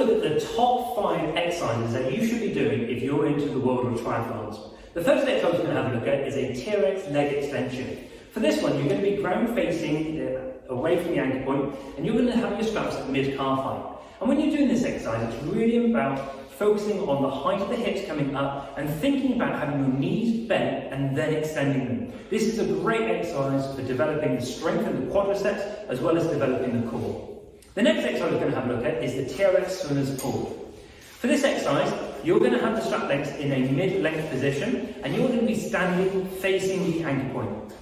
look at the top 5 exercises that you should be doing if you're into the world of triathlons. The first exercise we're going to have a look at is a Trx Leg Extension. For this one, you're going to be ground facing away from the ankle point, and you're going to have your straps at mid-calf height. And when you're doing this exercise, it's really about focusing on the height of the hips coming up and thinking about having your knees bent and then extending them. This is a great exercise for developing the strength of the quadriceps as well as developing the core. The next exercise we're going to have a look at is the Trx Swimmer's Pull. For this exercise, you're going to have the strap lengths in a mid-length position and you're going to be standing facing the ankle point.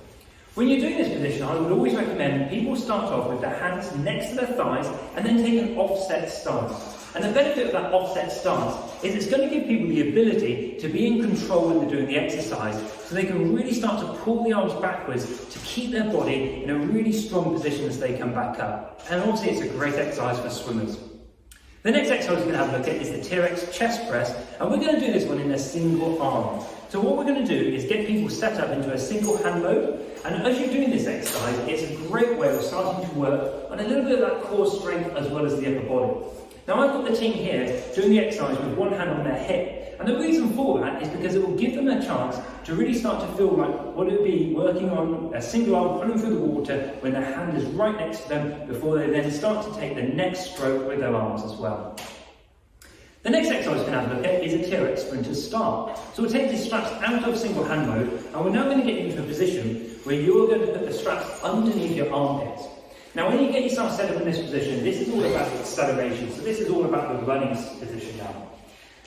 When you're doing this position, I would always recommend people start off with their hands next to their thighs and then take an offset stance. And the benefit of that offset stance is it's going to give people the ability to be in control when they're doing the exercise, so they can really start to pull the arms backwards to keep their body in a really strong position as they come back up. And also it's a great exercise for swimmers. The next exercise we're going to have a look at is the Trx chest press, and we're going to do this one in a single arm. So what we're going to do is get people set up into a single hand mode, and as you're doing this exercise, it's a great way of starting to work on a little bit of that core strength as well as the upper body. Now I've got the team here doing the exercise with one hand on their hip, and the reason for that is because it will give them a chance to really start to feel like what it would be working on a single arm pulling through the water when their hand is right next to them before they then start to take the next stroke with their arms as well. The next exercise we're going to have a look at is a Trx Sprinter's Start. So we'll take these straps out of single hand mode, and we're now going to get you into a position where you're going to put the straps underneath your armpits. Now when you get yourself set up in this position, this is all about acceleration, so this is all about the running position now.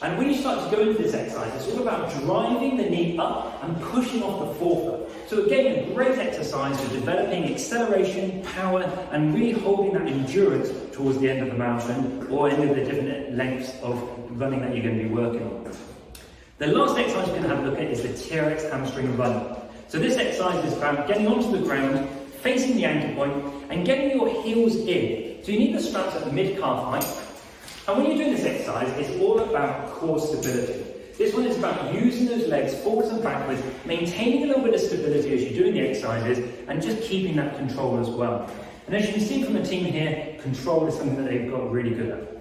And when you start to go into this exercise, it's all about driving the knee up and pushing off the forefoot. So again, a great exercise for developing acceleration, power, and really holding that endurance towards the end of the mountain or end of the different lengths of running that you're going to be working on. The last exercise we're going to have a look at is the Trx Hamstring Run. So this exercise is about getting onto the ground, facing the ankle point, and getting your heels in. So you need the straps at the mid-calf height. And when you're doing this exercise, it's all about core stability. This one is about using those legs forwards and backwards, maintaining a little bit of stability as you're doing the exercises, and just keeping that control as well. And as you can see from the team here, control is something that they've got really good at.